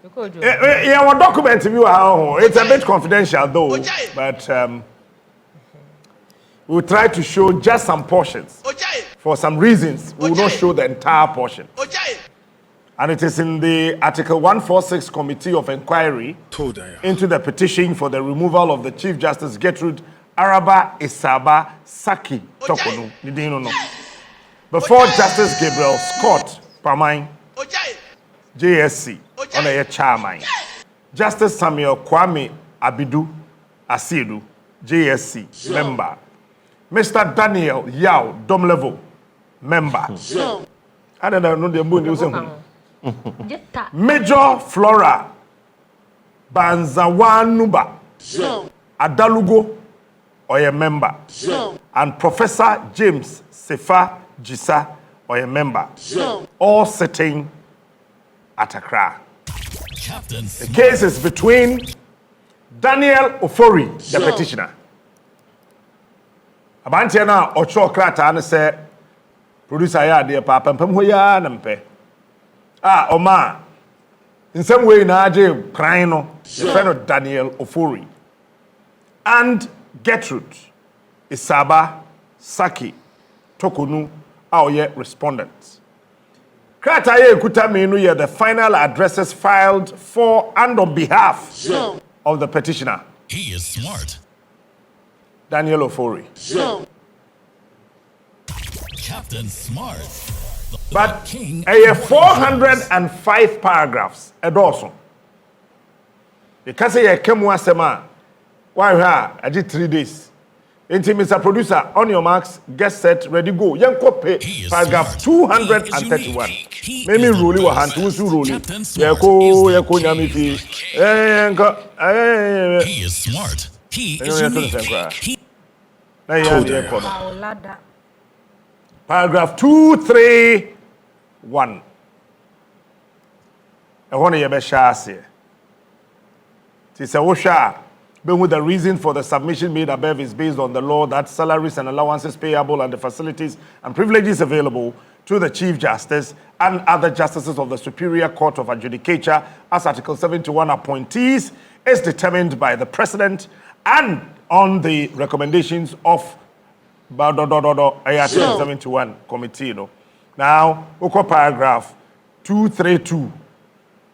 Yeah, what document you are? It's a bit confidential though, but we'll try to show just some portions. For some reasons, we will not show the entire portion. And it is in the Article 146 Committee of Inquiry into the petition for the removal of the Chief Justice Gertrude Araba Isaba Saki Torkornoo. Before Justice Gabriel Scott Pamine, JSC, on a chairman. Justice Samuel Kwame Abidu Asiedu, JSC, member. Mr. Daniel Yao Domlevo, member. I don't know the moon using Major Flora Banzawanuba Adalugo or a member. And Professor James Sefa Jisa or a member. All sitting at Accra. The case is between Daniel Ofori, the petitioner. Abantiana Ocho Krata and say, producer ya dear papa, Pamhoya Nampe. Oma. In some way, Naje Cryno, the friend of Daniel Ofori. And Gertrude Isaba Saki Torkornoo, our yet respondents. Krataye Kutaminu, the final addresses filed for and on behalf of the petitioner. He is smart. Daniel Ofori. Captain Smart. But a 405 paragraphs a dozen. Because I came once a man. Why I did 3 days. Into Mr. Producer, on your marks, get set, ready, go. Young copy, paragraph 231. Maybe Ruli wa hand to Ruli. Yako Yamifi. He is smart. He is unique. Paragraph 231. I want to be sure. It's a washer. With the reason for the submission made above is based on the law that salaries and allowances payable and the facilities and privileges available to the Chief Justice and other justices of the Superior Court of Adjudicature as Article 71 appointees is determined by the President and on the recommendations of Article 71 committee. Now, paragraph 232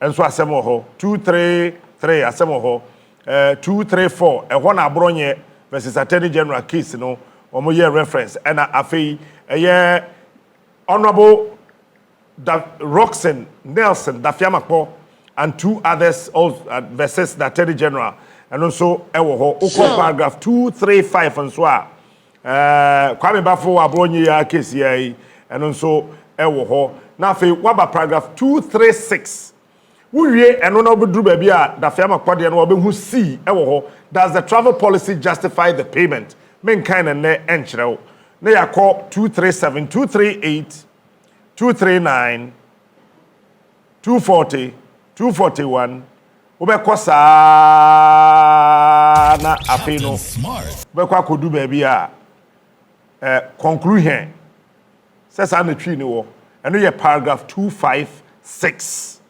and so asemoho 233 asemoho 234 and one abronye versus Attorney General case omo year reference and afei Honorable Roxanne Nelson Dafiamakpo and 2 others also versus the Attorney General and also paragraph 235 and so Kwame Bafo abronye ya case here and also na afei waba paragraph 236 and when does the travel policy justify the payment? Men kind of ne enchero. They are called 237, 238, 239, 240, 241. Ubekosa na afino. Ubekwa kudu baby conclusion. Says I'm the tree no. And we paragraph 256.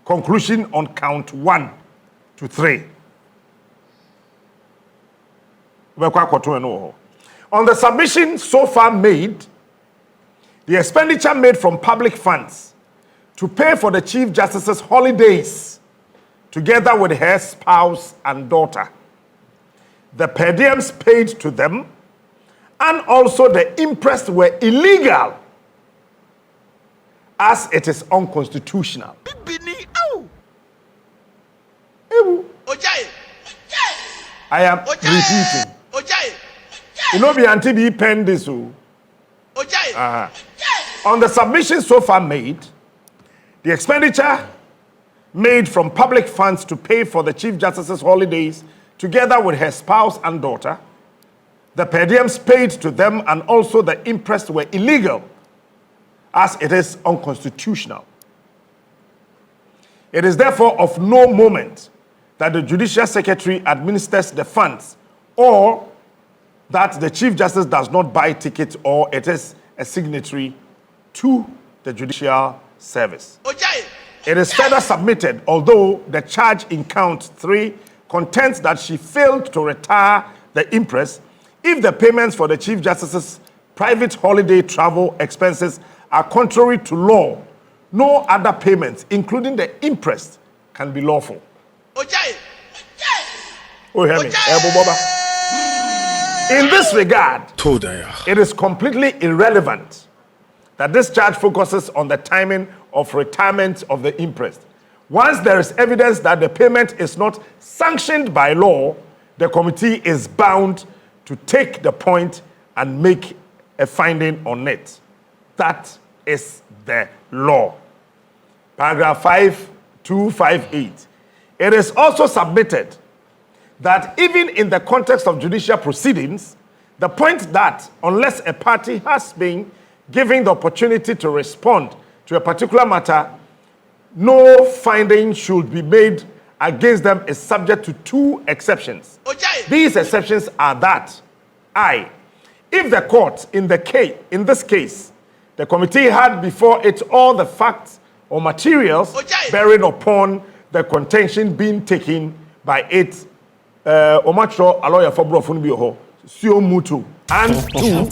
Conclusion on count 1 to 3. On the submission so far made, the expenditure made from public funds to pay for the Chief Justice's holidays, together with her spouse and daughter, the per diems paid to them, and also the interest were illegal, as it is unconstitutional. I am repeating. You know, be until be pen this. On the submission so far made, the expenditure made from public funds to pay for the Chief Justice's holidays, together with her spouse and daughter, the per diems paid to them, and also the interest were illegal, as it is unconstitutional. It is therefore of no moment that the Judicial Secretary administers the funds, or that the Chief Justice does not buy tickets, or it is a signatory to the Judicial Service. It is further submitted, although the charge in count 3 contends that she failed to retire the imprest, if the payments for the Chief Justice's private holiday travel expenses are contrary to law, no other payments, including the imprest, can be lawful. Oh, hear me. In this regard, it is completely irrelevant that this charge focuses on the timing of retirement of the imprest. Once there is evidence that the payment is not sanctioned by law, the committee is bound to take the point and make a finding on it. That is the law. Paragraph 5258. It is also submitted that even in the context of judicial proceedings, the point that unless a party has been given the opportunity to respond to a particular matter, no finding should be made against them is subject to 2 exceptions. These exceptions are that I, if the court in this case, the committee had before it all the facts or materials bearing upon the contention being taken by it, Omatro, a lawyer for Brofunbioho, Sio Mutu, and 2,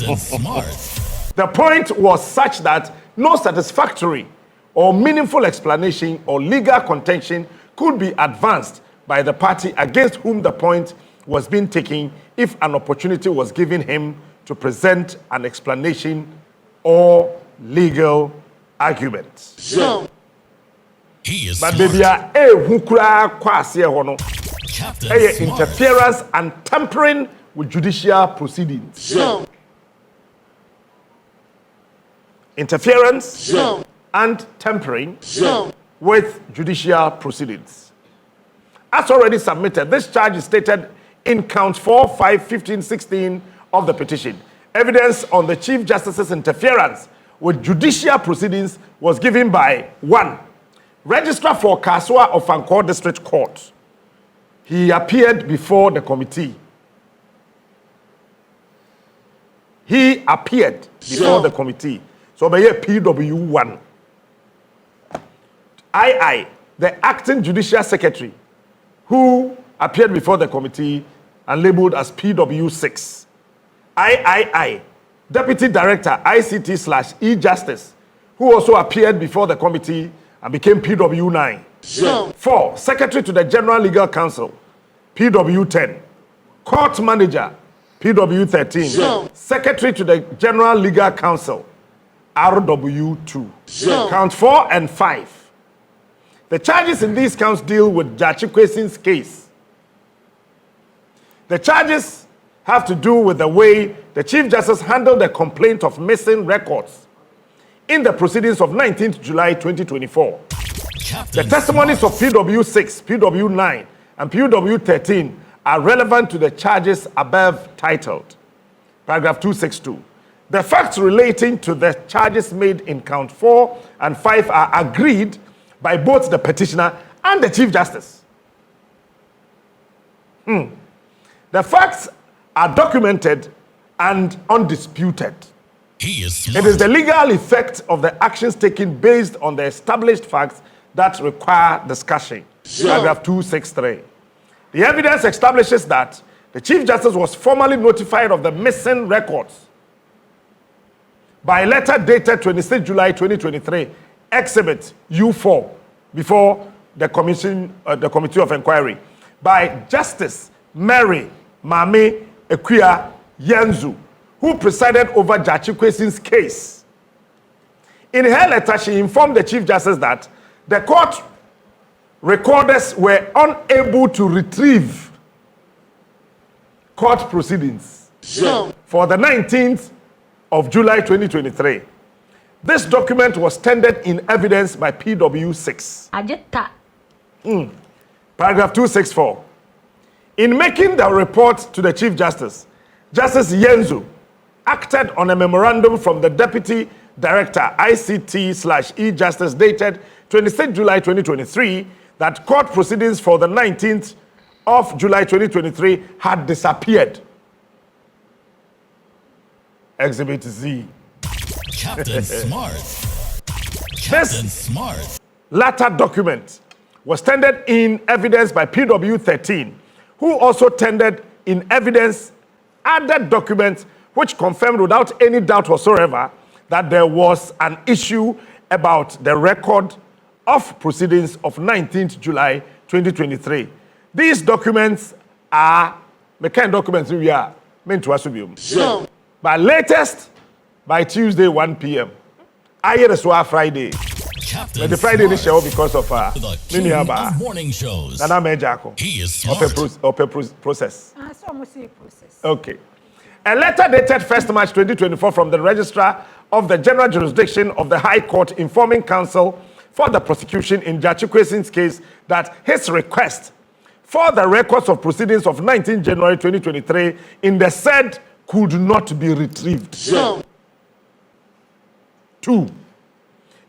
the point was such that no satisfactory or meaningful explanation or legal contention could be advanced by the party against whom the point was being taken if an opportunity was given him to present an explanation or legal argument. He is But smart. baby, interference and tampering with judicial proceedings. Interference and tampering with judicial proceedings. As already submitted, this charge is stated in count 4, 5, 15, 16 of the petition. Evidence on the Chief Justice's interference with judicial proceedings was given by 1. Registrar for Kaswa of Angkor District Court. He appeared before the committee. He appeared before the committee. So by PW1. II, the acting judicial secretary, who appeared before the committee and labeled as PW6. III, deputy director ICT/E-Justice, who also appeared before the committee and became PW9. 4, secretary to the General Legal Counsel, PW10. Court manager, PW13. Secretary to the General Legal Counsel, RW2. Count 4 and 5. The charges in these counts deal with Jachi Kwesin's case. The charges have to do with the way the Chief Justice handled the complaint of missing records in the proceedings of 19th July 2024. The testimonies of PW6, PW9, and PW13 are relevant to the charges above titled. Paragraph 262. The facts relating to the charges made in count 4 and 5 are agreed by both the petitioner and the Chief Justice. The facts are documented and undisputed. He is It smart. is the legal effect of the actions taken based on the established facts that require discussion. Paragraph 263. The evidence establishes that the Chief Justice was formally notified of the missing records by letter dated 26 July 2023, Exhibit U4, before the Committee of Inquiry, by Justice Mary Mame Ekuya Yenzu, who presided over Jachi Kwesin's case. In her letter, she informed the Chief Justice that the court recorders were unable to retrieve court proceedings for the 19th of July 2023. This document was tendered in evidence by PW6. Paragraph 264. In making the report to the Chief Justice, Justice Yenzu acted on a memorandum from the Deputy Director ICT/E-Justice dated 26 July 2023 that court proceedings for the 19th of July 2023 had disappeared. Exhibit Z. Captain Smart. Captain Smart. latter document was tendered in evidence by PW13, who also tendered in evidence other documents which confirmed without any doubt whatsoever that there was an issue about the record of proceedings of 19th July 2023. These documents are the kind of documents we are meant to assume. So, but latest by Tuesday 1 p.m. I hear the Friday. But the Friday this show because of King of morning shows. Nana Mejako. He is smart. Process. Okay. A letter dated 1st March 2024 from the Registrar of the General Jurisdiction of the High Court informing counsel for the prosecution in Jachikwesin's case that his request for the records of proceedings of 19 January 2023 in the said could not be retrieved. So. 2.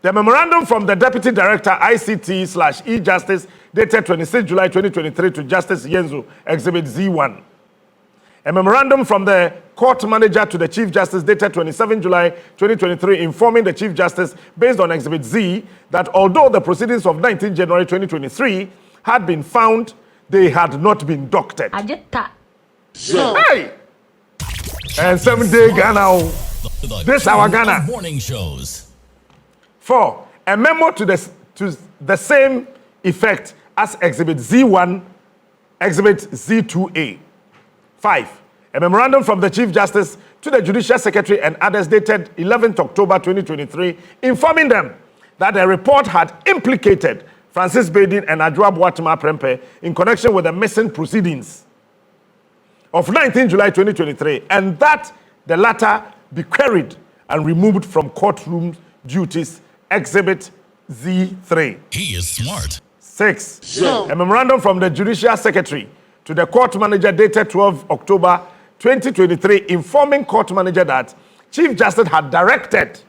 The memorandum from the Deputy Director ICT/E-Justice dated 26 July 2023 to Justice Yenzu, Exhibit Z1. A memorandum from the Court Manager to the Chief Justice dated 27 July 2023 informing the Chief Justice based on Exhibit Z that although the proceedings of 19 January 2023 had been found, they had not been doctored. So, hey! And 7-day Ghana. This our Ghana. Morning shows. 4. A memo to the same effect as Exhibit Z1, Exhibit Z2A. 5. A memorandum from the Chief Justice to the Judicial Secretary and others dated 11th October 2023 informing them that a report had implicated Francis Bedin and Adwoa Boatema Prempeh in connection with the missing proceedings of 19 July 2023 and that the latter be queried and removed from courtroom duties. Exhibit Z3. He is smart. 6. So. A memorandum from the Judicial Secretary to the Court Manager dated 12 October 2023 informing Court Manager that Chief Justice had directed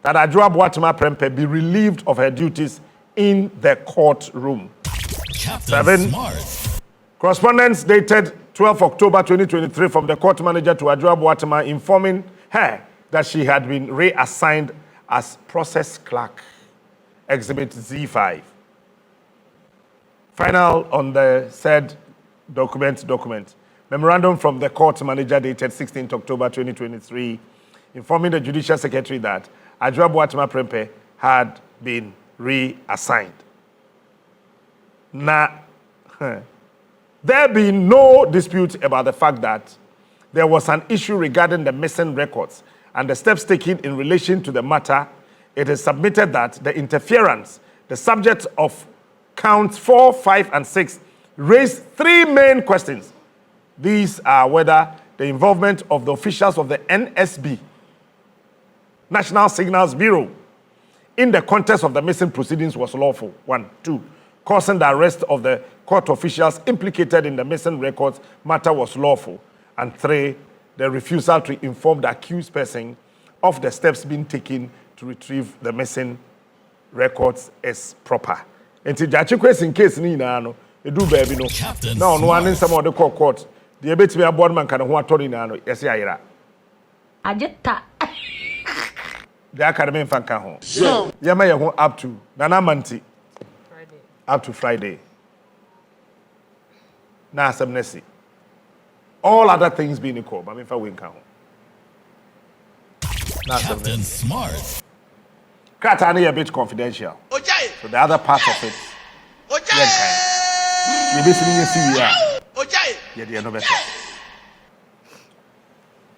that Adwoa Boatema Prempeh be relieved of her duties in the courtroom. Captain 7. Smart. Correspondence dated 12 October 2023 from the Court Manager to Adwoa Boatema informing her that she had been reassigned as process clerk. Exhibit Z5. Final on the said document. Memorandum from the Court Manager dated 16th October 2023 informing the Judicial Secretary that Adwoa Boatema Prempeh had been reassigned. Now, there being no dispute about the fact that there was an issue regarding the missing records and the steps taken in relation to the matter, it is submitted that the interference, the subject of counts 4, 5, and 6, raised 3 main questions. These are whether the involvement of the officials of the NSB, National Signals Bureau, in the context of the missing proceedings was lawful. 1. 2. Causing the arrest of the court officials implicated in the missing records matter was lawful. And 3. The refusal to inform the accused person of the steps being taken to retrieve the missing records is proper. And to Jachikwe's in case ni na no, edu baby no. Now no one in some of the court. The abet me a board man can who attorney na no. Yes, ya. Ajeta. The academy fan can home. So, Yama ya up to Nana Manti. Friday. Up to Friday. Na Sabnesi. All other things being equal, but if I win count. Captain Smart. Katani a bit confidential. So the other part of it. You're listening to see. Yeah, they are no better.